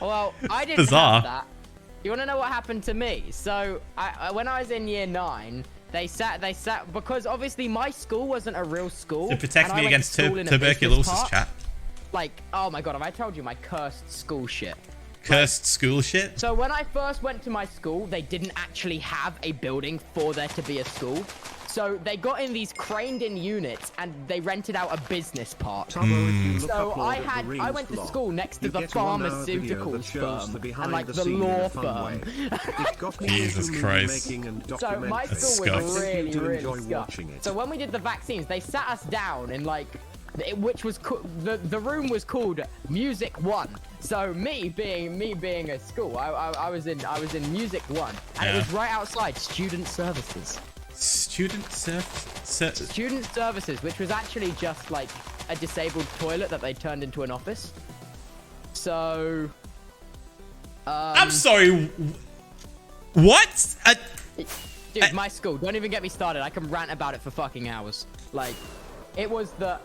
Well, I didn't have that. You want to know what happened to me? So, when I was in year 9, they sat because obviously my school wasn't a real school. To protect me against tuberculosis, chat. Like, oh my god, have I told you my cursed school shit? Cursed school shit? So when I first went to my school, they didn't actually have a building for there to be a school. So they got in these craned-in units and they rented out a business park. So I went to school next to the pharmaceuticals firm and like the law firm. Jesus Christ. So my school was really scuffed. So when we did the vaccines, they sat us down in like, which was the room was called Music 1. So me being a school, I was in Music 1, and it was right outside Student Services. Student Services, which was actually just like a disabled toilet that they turned into an office. So, I'm sorry. What? Dude, my school. Don't even get me started. I can rant about it for fucking hours. Like, it was the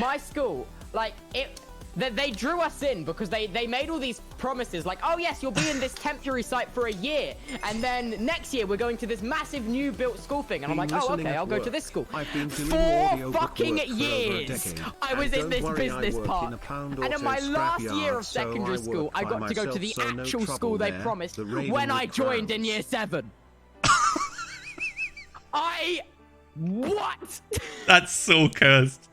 my school. Like it. They drew us in because they made all these promises like, oh yes, you'll be in this temporary site for a year, and then next year we're going to this massive new built school thing, and I'm like, oh okay, I'll go to this school. 4 fucking years I was in this business park, and in my last year of secondary school I got to go to the actual school they promised when I joined in year 7. What? That's so cursed.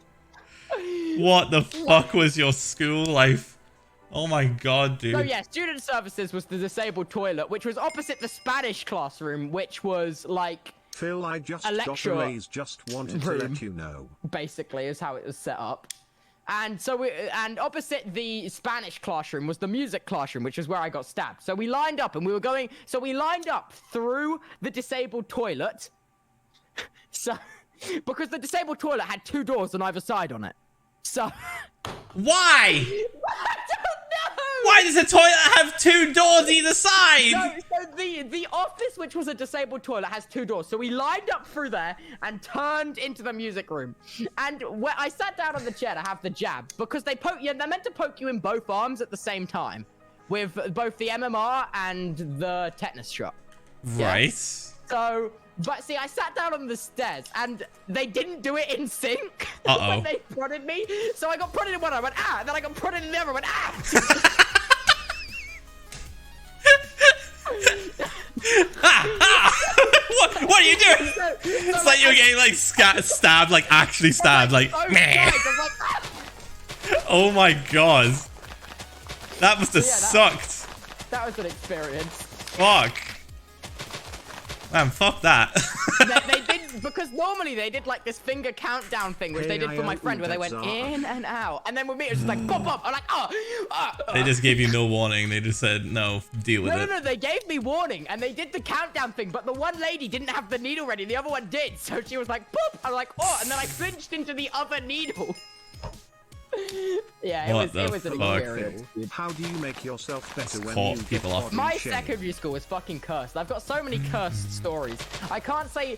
What the fuck was your school life? Oh my god, dude. So yeah, Student Services was the disabled toilet, which was opposite the Spanish classroom, which was like Phil, I just got a raise, just wanted to let you know. Basically, is how it was set up. And so and opposite the Spanish classroom was the music classroom, which is where I got stabbed. So we lined up and we were going, so we lined up through the disabled toilet. So because the disabled toilet had 2 doors on either side on it. So why? I don't know. Why does a toilet have 2 doors either side? So the office, which was a disabled toilet, has 2 doors. So we lined up through there and turned into the music room. And where I sat down on the chair to have the jab because they're meant to poke you in both arms at the same time, with both the MMR and the tetanus shot. Right. Yeah? So. But see, I sat down on the stairs, and they didn't do it in sync when they prodded me. So I got prodded in one, I went, ah! And then I got prodded in the other, I went, ah! What are you doing? It's like you were getting like stabbed, like actually stabbed, like. Oh my god. That must have sucked. That was an experience. Fuck. Man, fuck that. they did, because normally they did like this finger countdown thing, which they did for my friend, where they went in and out. And then with me, it was just like, pop, pop. I'm like, They just gave you no warning. They just said, no, deal with it. No, they gave me warning, and they did the countdown thing, but the one lady didn't have the needle ready. The other one did. So she was like, pop. I'm like, oh, and then I clinched into the other needle. Yeah, it was an experience. How do you make yourself better when you people off? My secondary school was fucking cursed. I've got so many cursed stories. I can't say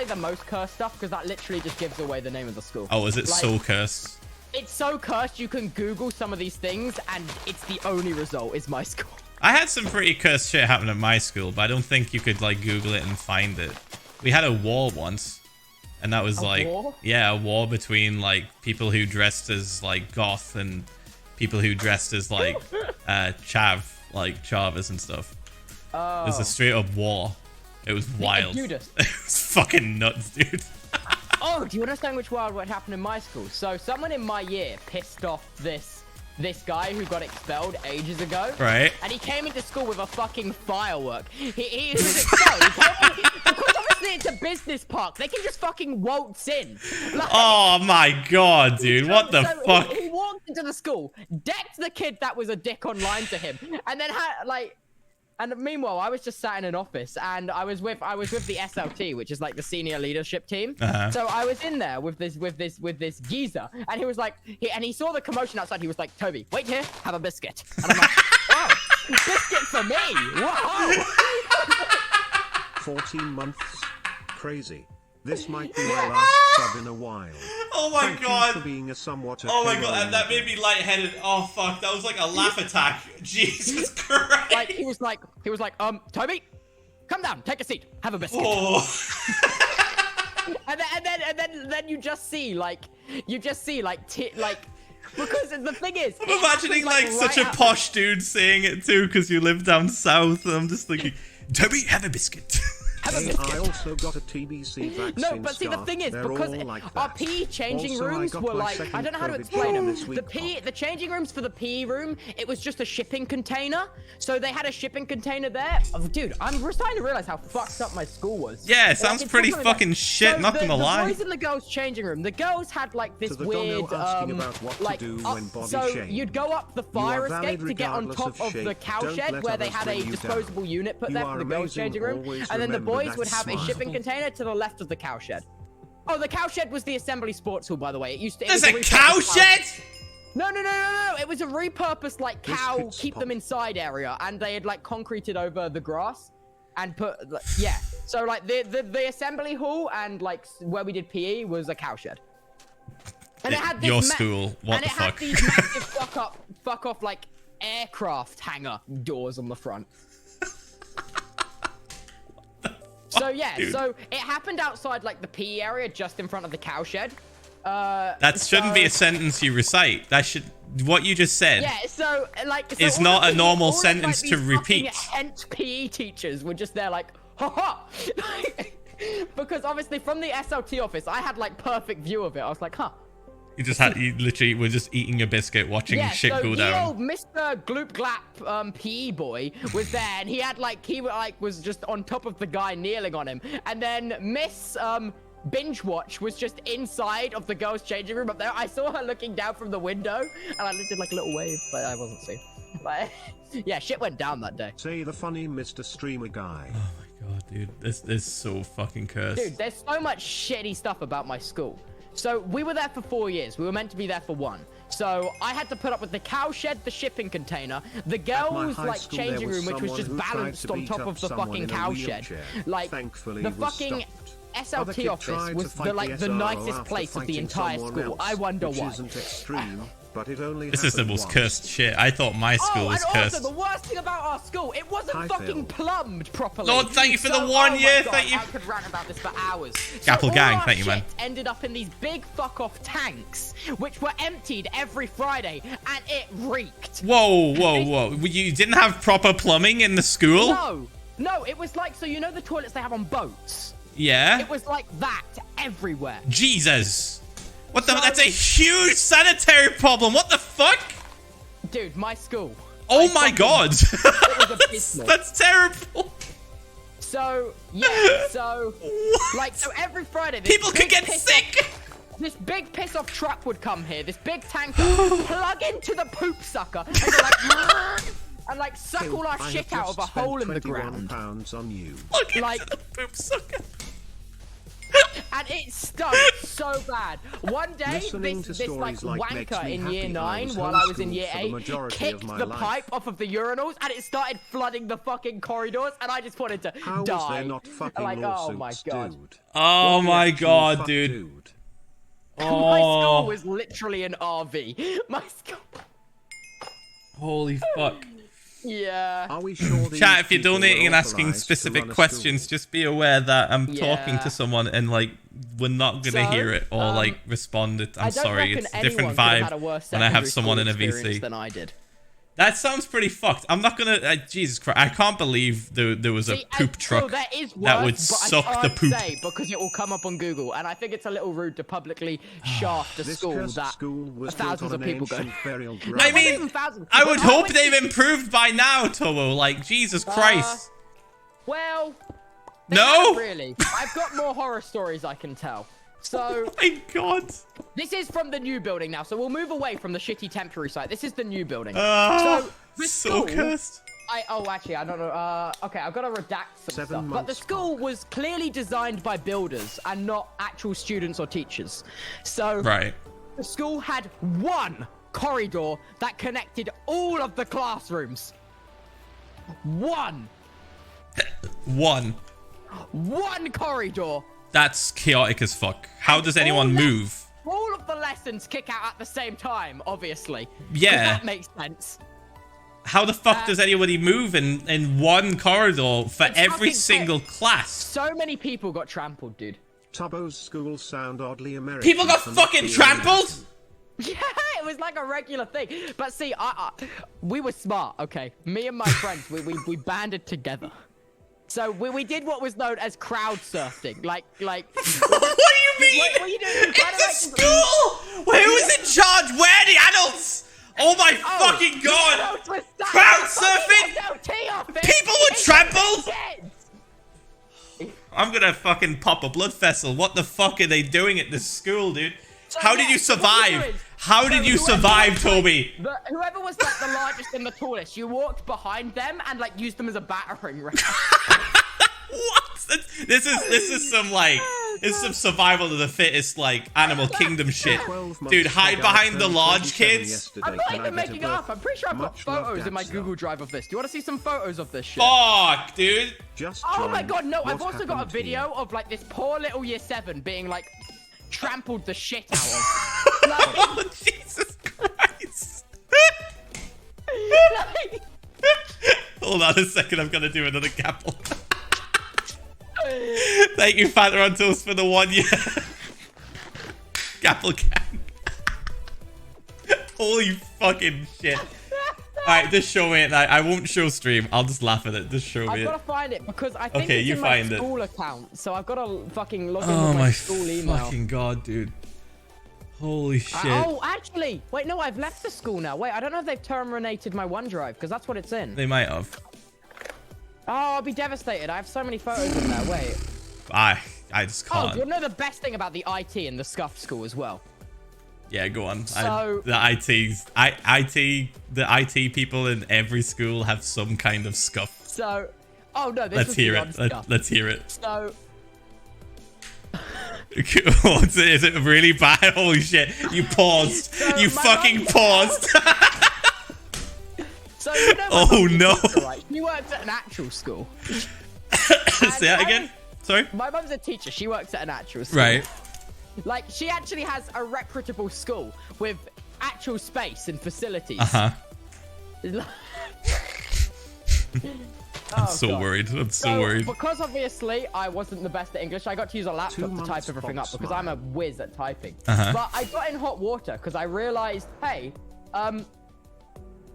the most cursed stuff because that literally just gives away the name of the school. Oh, is it like, so cursed? It's so cursed you can Google some of these things and it's the only result is my school. I had some pretty cursed shit happen at my school, but I don't think you could like Google it and find it. We had a war once. And that was a war between like people who dressed as like goth and people who dressed as like chavas and stuff. Oh. It was a straight up war. It was wild. It was fucking nuts, dude. Oh, do you understand what happened in my school? So someone in my year pissed off this guy who got expelled ages ago. Right. And he came into school with a fucking firework. He was expelled. Because obviously it's a business park. They can just fucking waltz in. Like, oh my god, dude. What the fuck? He walked into the school, decked the kid that was a dick online to him, and then had like... And meanwhile, I was just sat in an office, and I was with the SLT, which is like the senior leadership team. So I was in there with this geezer, and he was like, he saw the commotion outside. He was like, Toby, wait here, have a biscuit. And I'm like, wow, biscuit for me. Wow. 14 months. Crazy. This might be my last sub in a while. Oh my Thank you god. for being a somewhat Oh my okay god, and that role made me lightheaded. Oh fuck, that was like a laugh attack. Jesus Christ. Like he was like, Toby, come down, take a seat, have a biscuit. Oh. And then you just see like, because the thing is, I'm imagining like such a right posh dude saying it too, because you live down south, and I'm just thinking, Toby, have a biscuit. Hey, I also got a TBC vaccine. No, but see, the scar. thing is, They're because all like our that. PE changing Also, I rooms got were my like, second I don't know how to COVID explain shot it. this week, The changing rooms for the PE room, it was just a shipping container. So they had a shipping container there. Oh, dude, we're starting to realize how fucked up my school was. Yeah, it sounds it's pretty something fucking like, shit, so not gonna lie. The boys in the girls' changing room, the girls had like this To the weird, dono asking about what to like, do when body so shamed. you'd go up the You fire are valid escape to get on regardless top of of the shape. cow Don't shed let where they others had a bring you disposable down. unit put You there are for the girls' amazing, changing room, always and then the remember boys that would have a smile. shipping container to the left of the cow shed. Oh, the cow shed was the assembly sports hall, by the way. It used to. There's a cow shed? No. It was a repurposed like cow Biscuits keep them pop. inside area, and they had like concreted over the grass and put yeah. So like the assembly hall and like where we did PE was a cow shed. And it had this Your school. What and the it had fuck? these massive fuck off like aircraft hangar doors on the front. So yeah, dude? so it happened outside like the PE area, just in front of the cow shed. That shouldn't be a sentence you recite. That should. What you just said. Yeah, so like so Is all not of a these- normal all of, sentence like, to these repeat. fucking hench PE teachers were just there like, ha. Because obviously from the SLT office, I had like perfect view of it. I was like, huh. You literally were just eating a biscuit, watching Yeah, shit so go the down. old Mr. Gloop Glap PE boy was there, and he had like was just on top of the guy kneeling on him, and then Miss Binge Watch was just inside of the girls' changing room up there. I saw her looking down from the window, and I did like a little wave, but I wasn't seen. But yeah, shit went down that day. Say the funny Mr. Streamer guy. Oh my god, dude, this is so fucking cursed. Dude, there's so much shitty stuff about my school. So we were there for 4 years. We were meant to be there for 1. So I had to put up with the cow shed, the shipping container, the girls' high like school, changing there was room, which was someone just who tried balanced to on beat top up of the someone fucking in a cow shed. wheelchair. Like Thankfully, the he was fucking stopped. Other SLT kid office tried was to fight the like the SRO nicest after place of the fighting entire someone school. else, I wonder which why. isn't extreme, but it only This is the happened most once. cursed shit. I thought my school Oh, was and cursed. also the worst thing about our school, it wasn't Hi, fucking Phil. plumbed properly. Lord, thank you for the So- 1 oh my year, God, thank you. I could rant about this for hours. Apple so gang, all our thank you, man. shit ended up in these big fuck off tanks, which were emptied every Friday, and it reeked. Whoa. You didn't have proper plumbing in the school? No, it was like, so you know the toilets they have on boats? Yeah. It was like that everywhere. Jesus. What the? So- That's a huge sanitary problem. What the fuck? Dude, my school. Oh my god. It was abysmal. That's terrible. So, yeah, so every Friday, this People could big get piss sick. off- this big piss off truck would come here, this big tanker, plug into the poop sucker, and go like, and like suck all our I shit have out of just a hole in spent the 21 ground. pounds on you. Look Like- at the poop sucker. And it stunk so bad. One day, Listening to this like stories like makes wanker me in happy. year I 9 was while I was in homeschooled year for the 8 majority of kicked my the life. pipe off of the urinals, and it started flooding the fucking corridors, and I just wanted to How die. was there not fucking Like, lawsuits, oh my god. dude? Oh What the my actual god, fuck, dude. My Oh, school was literally an RV. My school. holy fuck. Yeah. Are we sure these Chat, if you're people were donating and asking authorized to specific run a questions, school? just be aware that I'm talking Yeah. to someone and like we're not gonna So, hear it or like respond. I'm I don't sorry, reckon it's a different anyone could have had a vibe worse when I have secondary someone in school a experience VC. than I did. That sounds pretty fucked. I'm not gonna. Jesus Christ! I can't believe there was a See, poop truck so there is worse, that would but suck I the can't poop. say because it will come up on Google, and I think it's a little rude to publicly shaft a This school cursed that school was thousands built on of people go. an ancient burial ground. I Not mean, even thousands. I would When hope went they've to- improved by now, Tubbo. Like Jesus Christ. Well, they No? haven't really. I've got more horror stories I can tell. So My God. this is from the new building now. So we'll move away from the shitty temporary site. This is the new building. So the so school- cursed. Actually, I don't know. Okay, I've got to redact some 7 stuff. But the months school was clearly designed by builders and not actual students or teachers. So Right. the school had one corridor that connected all of the classrooms. One One. corridor. That's chaotic as fuck. How does anyone All that- move? all of the lessons kick out at the same time, obviously. Yeah. That makes sense. How the fuck does anybody move in one corridor for every single class? So many people got trampled, dude. Tubbo's schools sound oddly American. People got fucking trampled? Yeah, it was like a regular thing. But see, we were smart, okay? Me and my friends, we banded together. So we did what was known as crowd surfing. Like. What do you mean? What are you doing? It's a school! Who was in charge? Where are the adults? Oh my fucking god! Crowd surfing? People were trampled? I'm gonna fucking pop a blood vessel. What the fuck are they doing at this school, dude? So, How did you survive? How did you survive, Toby? Whoever was like the largest and the tallest, you walked behind them and like used them as a battering ram. What? This is some like some survival of the fittest like Animal Kingdom shit. Dude, hide behind the large kids. I'm not even making it up. I'm pretty sure I've got photos in my Google Drive of this. Do you want to see some photos of this shit? Fuck, dude. Oh my god, no. I've also got a video of like this poor little year 7 being like trampled the shit out of. Like, Oh, Jesus Christ. like, Hold on a second, I'm gonna do another gapple. Thank you, Fanta on Toast, for the 1 year. Gapple gang. Holy fucking shit. Alright, just show me it. I won't show stream. I'll just laugh at it. Just show me I've it. got to find it because I think Okay, it's you in find my it. school account. So I've got to fucking log in Oh with my my school email. fucking god, dude. Holy shit. Oh, actually, wait, no, I've left the school now. Wait, I don't know if they've terminated my OneDrive because that's what it's in. They might have. Oh, I'll be devastated. I have so many photos in there. Wait. I just Oh, can't. do you know the best thing about the IT in the scuffed school as well? Yeah, go on. So- the IT people in every school have some kind of scuff. So, oh no, this Let's was hear beyond it. scuffed. Let's hear it. So, Is it really bad? Holy shit. You paused. So You my fucking mum- paused. so you know my Oh, mum's a no. teacher, right? She works at an actual school. Say that again? Sorry? My mum's a teacher. She works at an actual school. Right. Like, she actually has a reputable school with actual space and facilities. Uh-huh. I'm Oh, so God. worried. I'm so worried. Because obviously I wasn't the best at English, I got to use a 2 laptop to months type everything up Fox because I'm a whiz at typing. Uh-huh. But I got in hot water because I realized, hey,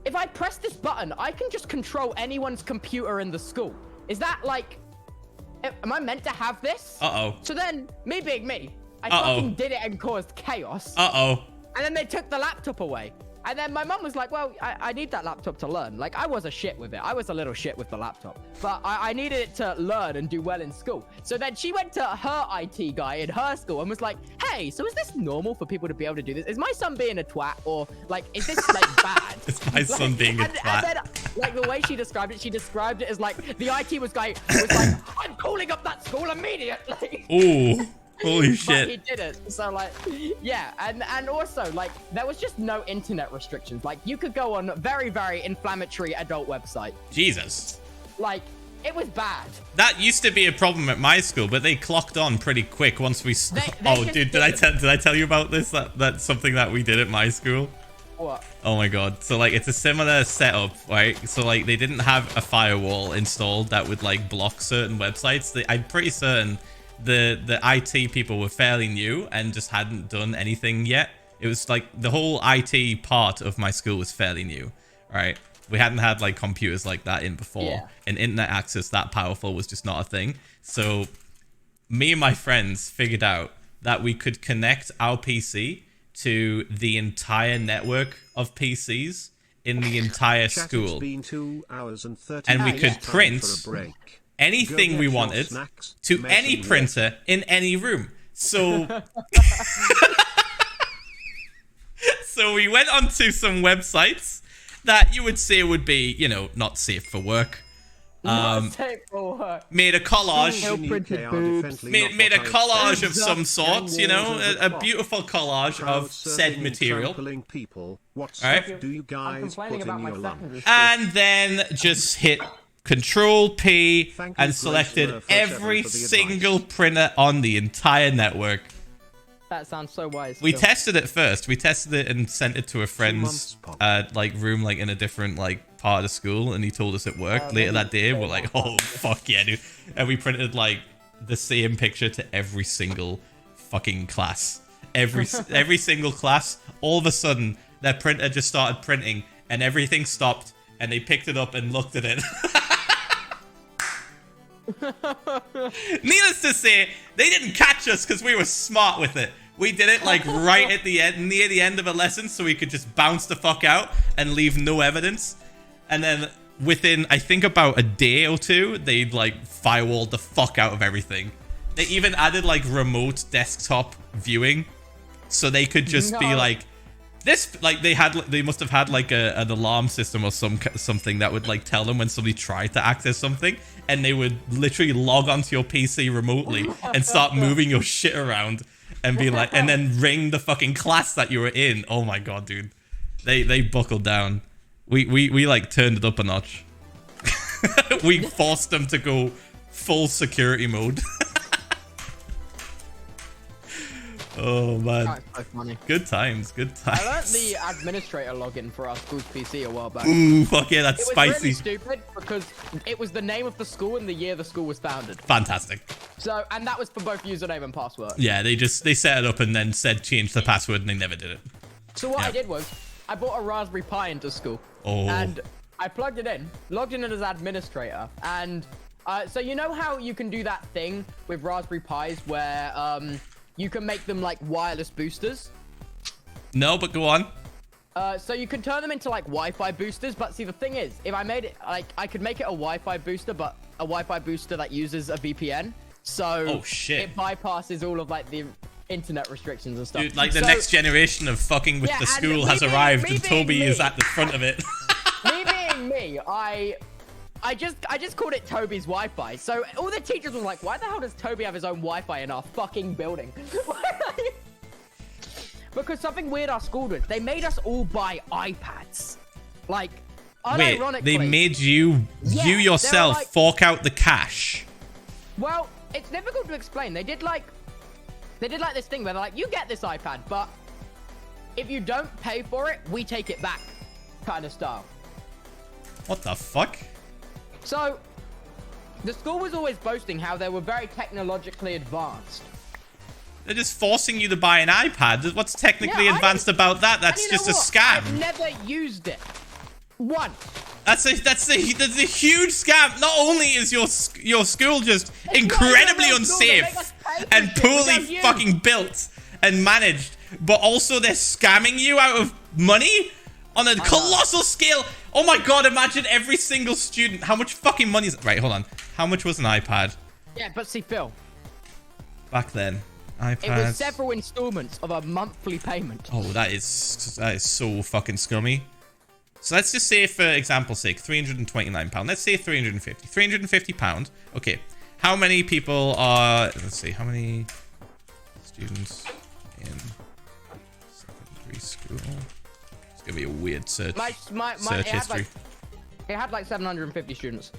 if I press this button, I can just control anyone's computer in the school. Is that like, am I meant to have this? Uh-oh. So then, me being me, I Uh-oh. fucking did it and caused chaos. Uh-oh. And then they took the laptop away. And then my mum was like, well, I need that laptop to learn. Like, I was a shit with it. I was a little shit with the laptop. But I needed it to learn and do well in school. So then she went to her IT guy in her school and was like, hey, so is this normal for people to be able to do this? Is my son being a twat? Or, like, is this, like, bad? Is my son being a twat? And then, like, the way she described it as, like, the IT was like, I'm calling up that school immediately. Ooh. Holy But he shit. didn't. So like, yeah, and also like there was just no internet restrictions. Like you could go on very, very inflammatory adult website. Jesus. Like it was bad. That used to be a problem at my school, but they clocked on pretty quick once we. They Oh, just dude, did I tell you about this? That's something that we did at my school. What? Oh my god. So like it's a similar setup, right? So like they didn't have a firewall installed that would like block certain websites. I'm pretty certain the IT people were fairly new and just hadn't done anything yet. It was like the whole IT part of my school was fairly new, right? We hadn't had like computers like that in before, Yeah. and internet access that powerful was just not a thing. So me and my friends figured out that we could connect our PC to the entire network of PCs in the entire Chat, school. it's been 2 hours and 30 And we minutes. could Time for print a break. anything Go we get your wanted snacks, to mess any and printer in any room. So so we went onto some websites that you would say would be, you know, not safe for work. Not safe for work. Made a collage. Help printed boobs. Made a collage of some sort, you know, a beautiful collage of said material. People. What Alright. stuff do you guys put Complaining in about my your secondary lunch? school. And then just hit Control P Thank you, and selected Grace, for every the single printer on the entire network. That sounds so wise. We tested it first. We tested it and sent it to a friend's like room, like in a different like part of the school, and he told us it worked. Later that day, we're like, oh fuck yeah, dude! And we printed like the same picture to every single fucking class. Every single class. All of a sudden, their printer just started printing, and everything stopped, and they picked it up and looked at it. Needless to say, they didn't catch us because we were smart with it. We did it like right at the end, near the end of a lesson, so we could just bounce the fuck out and leave no evidence. And then within, I think, about a day or two, they like firewalled the fuck out of everything. They even added like remote desktop viewing, so they could just be like, this, like they must have had like an alarm system or something that would like tell them when somebody tried to access something, and they would literally log onto your PC remotely and start moving your shit around and be like, and then ring the fucking class that you were in. Oh my god, dude, they buckled down. We like turned it up a notch. We forced them to go full security mode. Oh man, that's so funny. Good times, good times. I learned the administrator login for our school's PC a while back. Ooh, fuck yeah, that's spicy. It was really stupid because it was the name of the school and the year the school was founded. Fantastic. So, and that was for both username and password. Yeah, they set it up and then said change the password, and they never did it. So what I did was I bought a Raspberry Pi into school. Oh. And I plugged it in, logged in as administrator, and so you know how you can do that thing with Raspberry Pis where you can make them like wireless boosters? No, but go on. So you can turn them into like Wi-Fi boosters, but see the thing is, if I made it like I could make it a Wi-Fi booster, but a Wi-Fi booster that uses a VPN. So it bypasses all of like the internet restrictions and stuff. Dude, like the next generation of fucking with the school has arrived, and Toby is at the front of it. Me being me, I just called it Toby's Wi-Fi. So all the teachers were like, why the hell does Toby have his own Wi-Fi in our fucking building? Because something weird our school did. They made us all buy iPads. Like, unironically. Wait, they made you yourself like, fork out the cash? Well, it's difficult to explain. They did like this thing where they're like, you get this iPad, but if you don't pay for it, we take it back, kind of style. What the fuck? So, the school was always boasting how they were very technologically advanced. They're just forcing you to buy an iPad. What's technically advanced about that? That's just a scam. I've never used it. Once. That's a huge scam. Not only is your school just incredibly unsafe and poorly fucking built and managed, but also they're scamming you out of money on a colossal scale. Oh my god, imagine every single student. How much fucking money is... Right, hold on. How much was an iPad? Yeah, but see, Phil. Back then, iPads... It was several installments of a monthly payment. Oh, that is so fucking scummy. So let's just say, for example's sake, £329. Let's say 350. £350. Okay. How many people are... Let's see. How many students in secondary school? It's going to be a weird search. Search history. It had like 750 students.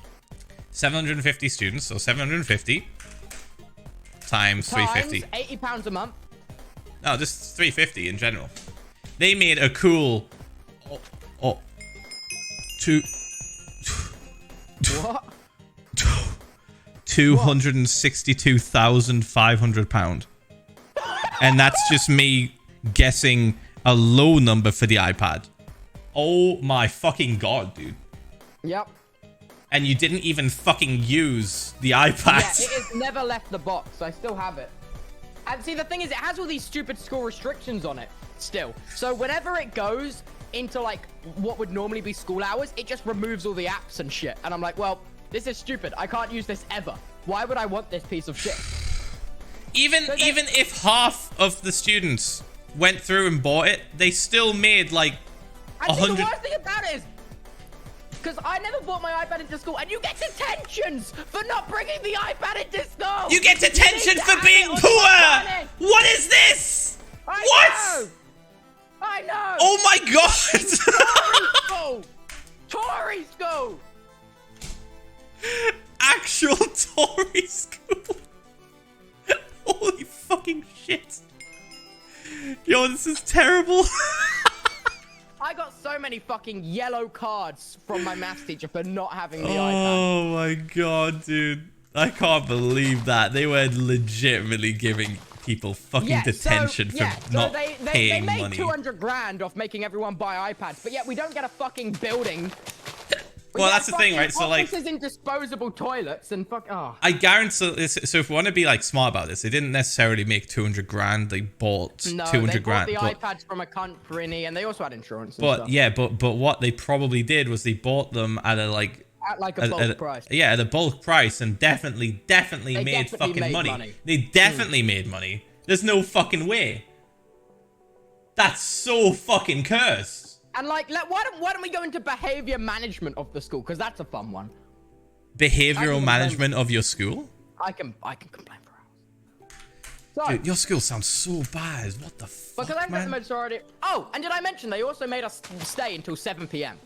750 students. So 750 times 350. £80 a month. No, just 350 in general. They made a cool... What? £262,500. And that's just me guessing a low number for the iPad. Oh my fucking god, dude. Yep. And you didn't even fucking use the iPad. Yeah, it has never left the box. I still have it. And see, the thing is, it has all these stupid school restrictions on it still. So whenever it goes into like what would normally be school hours, it just removes all the apps and shit. And I'm like, well, this is stupid. I can't use this ever. Why would I want this piece of shit? Even if half of the students went through and bought it, they still made like 100. The worst thing about it is, because I never bought my iPad into school, and you get detentions for not bringing the iPad into school. You get detention for being poor. What is this? I know. Oh my god. Tory school. Actual Tory school. Holy fucking shit. god, this is terrible. I got so many fucking yellow cards from my maths teacher for not having the iPad. Oh my god, dude. I can't believe that. They were legitimately giving people fucking detention for not paying money. They made 200 grand off making everyone buy iPads, but yet we don't get a fucking building. Well, that's the thing, right? So like, offices in disposable toilets and fuck. Oh. I guarantee. So if we want to be like smart about this, they didn't necessarily make 200 grand. They bought 200 grand. They bought the iPads from a company, and they also had insurance. And but stuff. yeah, but what they probably did was they bought them at a bulk price. Yeah, at a bulk price, and definitely made fucking money. They definitely made money. There's no fucking way. That's so fucking cursed. And like, why don't we go into behavior management of the school? Because that's a fun one. Behavioral management of your school? I can complain for hours. So, dude, your school sounds so bad. What the fuck, because I man? the majority. Oh, and did I mention they also made us stay until 7 p.m.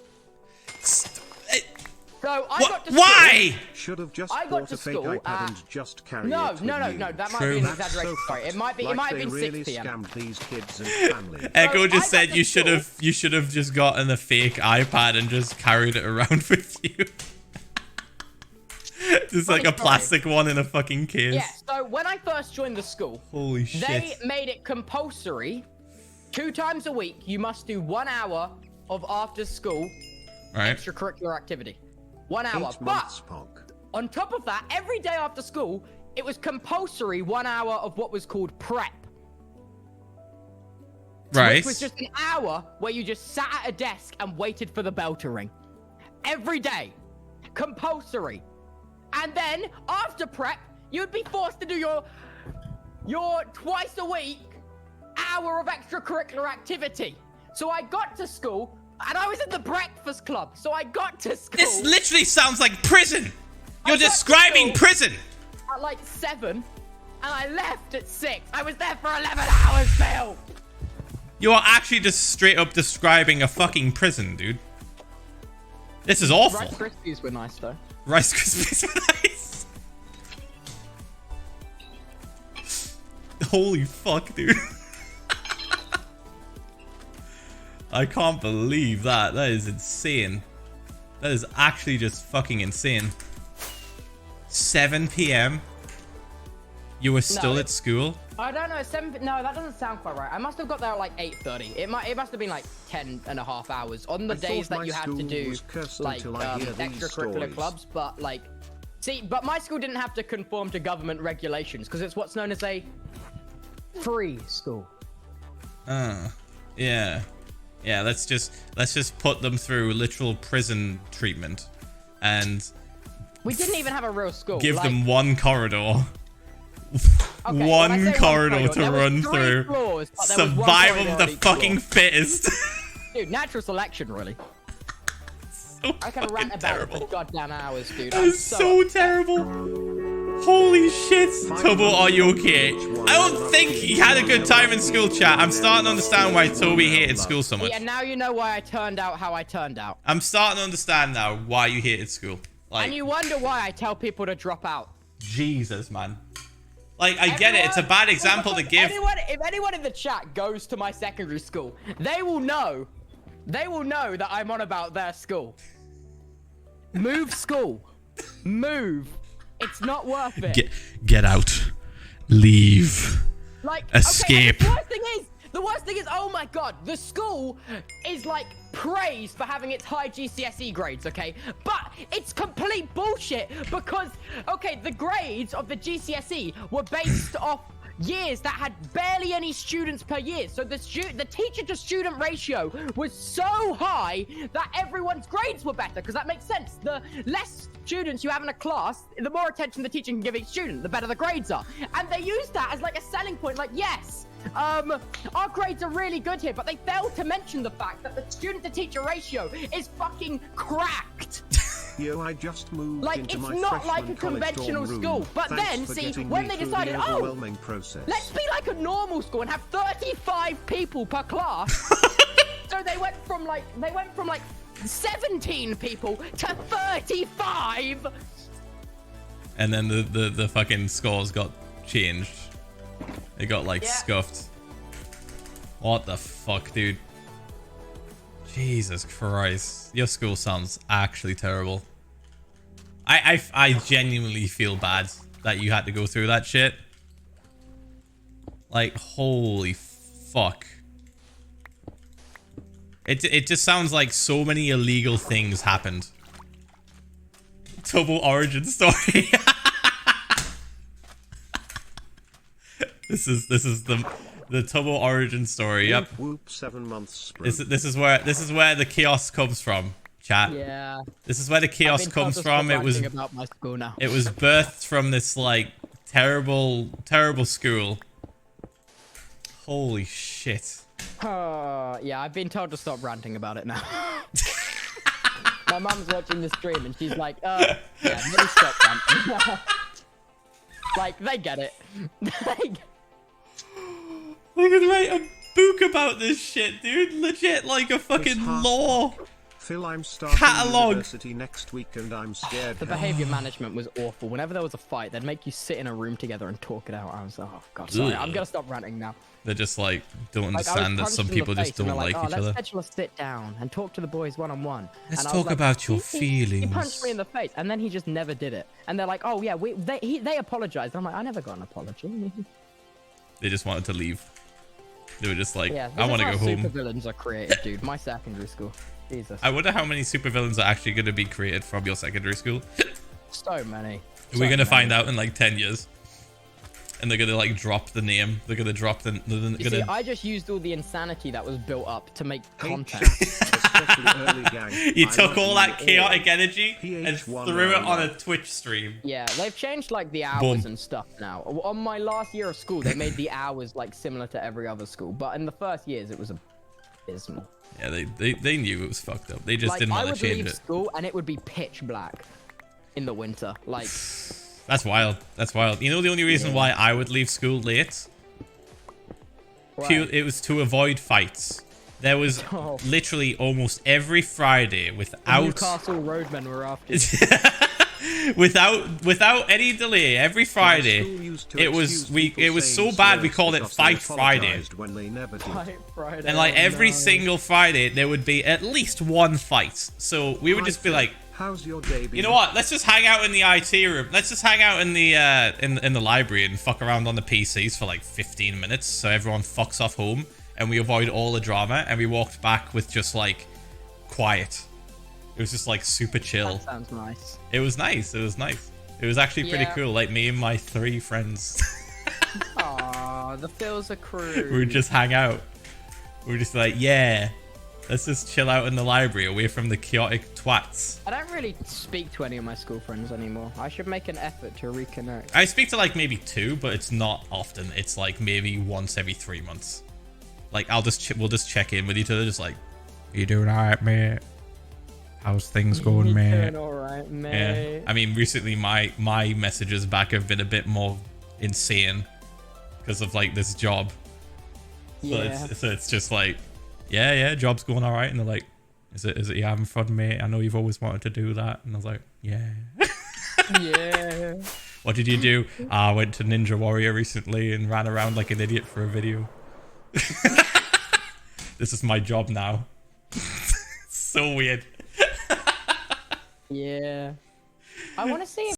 So I got to school. Why? Should have just bought a fake iPad and just carry it with you. No. That might be an exaggeration. Sorry, it might have been 6 p.m. Scammed these kids and families. Echo just said you should have just gotten a fake iPad and just carried it around with you. Just like a plastic one in a fucking case. Yeah. So when I first joined the school, holy shit, they made it compulsory. 2 times a week, you must do 1 hour of after school extracurricular activity. 1 hour. But on top of that, every day after school, it was compulsory 1 hour of what was called prep. Right. Which was just an hour where you just sat at a desk and waited for the bell to ring. Every day. Compulsory. And then, after prep, you would be forced to do your twice a week hour of extracurricular activity. So I got to school, and I was in the breakfast club. So I got to school. This literally sounds like prison. You're describing prison. At like 7, and I left at 6. I was there for 11 hours, Phil. You are actually just straight up describing a fucking prison, dude. This is awful. Rice Krispies were nice, though. Rice Krispies were nice. Holy fuck, dude. I can't believe that. That is insane. That is actually just fucking insane. 7 p.m. You were still at school? I don't know. 7. No, that doesn't sound quite right. I must have got there at like 8:30. It must have been like 10.5 hours on the days that you had to do like extracurricular clubs. But like, see, but my school didn't have to conform to government regulations because it's what's known as a free school. Yeah. Yeah, let's just put them through literal prison treatment, and we didn't even have a real school. Give them one corridor, one corridor to run through. Floors, survival of the fucking fittest. Dude, natural selection, really. So I can rant about it for goddamn hours, dude. That is so terrible. Holy shit. Tubbo, are you okay? I don't think he had a good time in school, chat. I'm starting to understand why Toby hated school so much. Yeah, now you know why I turned out how I turned out. I'm starting to understand now why you hated school. Like, and you wonder why I tell people to drop out. Jesus, man. Like, I get it. It's a bad example to give. If anyone in the chat goes to my secondary school, they will know that I'm on about their school. Move school. Move. It's not worth it. Get out. Leave. Like, escape. Okay, the worst thing is, oh my god, the school is like praised for having its high GCSE grades, okay? But it's complete bullshit because, okay, the grades of the GCSE were based off years that had barely any students per year. So the teacher to student ratio was so high that everyone's grades were better, because that makes sense. The less students you have in a class, the more attention the teacher can give each student, the better the grades are. And they used that as like a selling point, like, yes, our grades are really good here, but they failed to mention the fact that the student to teacher ratio is fucking cracked. Yo, I just moved like, into it's my not like a conventional school. But then, see, when they decided, oh, let's be like a normal school and have 35 people per class. So they went from like 17 people to 35. And then the fucking scores got changed. It got like scuffed. What the fuck, dude? Jesus Christ. Your school sounds actually terrible. I genuinely feel bad that you had to go through that shit. Like, holy fuck. It just sounds like so many illegal things happened. Tubbo origin story. This is the Tubbo origin story. Yep. Whoop, 7 months. This is where the chaos comes from, chat. Yeah. This is where the chaos comes from. It was about my school now. It was birthed from this like terrible school. Holy shit. Yeah, I've been told to stop ranting about it now. My mum's watching the stream and she's like, yeah, maybe stop ranting. Like, they get it. We could write a book about this shit, dude. Legit, like a fucking law. Phil, I'm starting Catalog. university next week and I'm scared. The behavior management was awful. Whenever there was a fight, they'd make you sit in a room together and talk it out. I was like, oh god, sorry. Ugh. I'm gonna stop ranting now. They just like don't Like, understand that some people just don't like each let's other. schedule a sit down and talk to the boys one-on-one. Let's And I was talk about your He feelings. punched me in the face, and then he just never did it. And they're like, oh yeah, they apologized. I'm like, I never got an apology. They just wanted to leave. They were just like, Yeah, I want to go home. Supervillains are created, dude. My secondary school. Jesus. I wonder how many supervillains are actually going to be created from your secondary school. So many. We're going to find out in like 10 years. And they're going to like drop the name. They're going to drop the... You see, I just used all the insanity that was built up to make content. You took all that chaotic energy and threw it on a Twitch stream. Yeah, they've changed like the hours Boom. and stuff now. On my last year of school, they made the hours like similar to every other school. But in the first years, it was abysmal. Yeah, they knew it was fucked up. They just Like, didn't I want would to change leave it. school and it would be pitch black in the winter. Like, That's wild. That's wild. You know the only reason why I would leave school late? right. It was to avoid fights. There was Oh. literally almost every Friday without Newcastle roadmen were after you. without any delay. Every Friday, it was so bad we called it Fight Friday. Fight Friday. And like every no. single Friday, there would be at least one fight. So we would just be like, how's your day been? you know what? Let's just hang out in the IT room. Let's just hang out in the in the library and fuck around on the PCs for like 15 minutes, so everyone fucks off home and we avoid all the drama. And we walked back with just like quiet. It was just like super chill. That sounds nice. It was nice. It was nice. It was actually pretty Yeah. cool. Like me and my 3 friends. Aww, the Phils are crew. We would just hang out. We were just like, yeah, let's just chill out in the library away from the chaotic twats. I don't really speak to any of my school friends anymore. I should make an effort to reconnect. I speak to like maybe 2, but it's not often. It's like maybe once every 3 months. Like we'll just check in with each other, just like, you doing alright, mate? How's things going, mate? Doing all right, mate. Yeah. I mean, recently my messages back have been a bit more insane because of like this job. Yeah. So it's just like, yeah, job's going all right, and they're like, is it you having fun, mate? I know you've always wanted to do that, and I was like, yeah. Yeah. What did you do? I went to Ninja Warrior recently and ran around like an idiot for a video. This is my job now. So weird. Yeah. I want to see if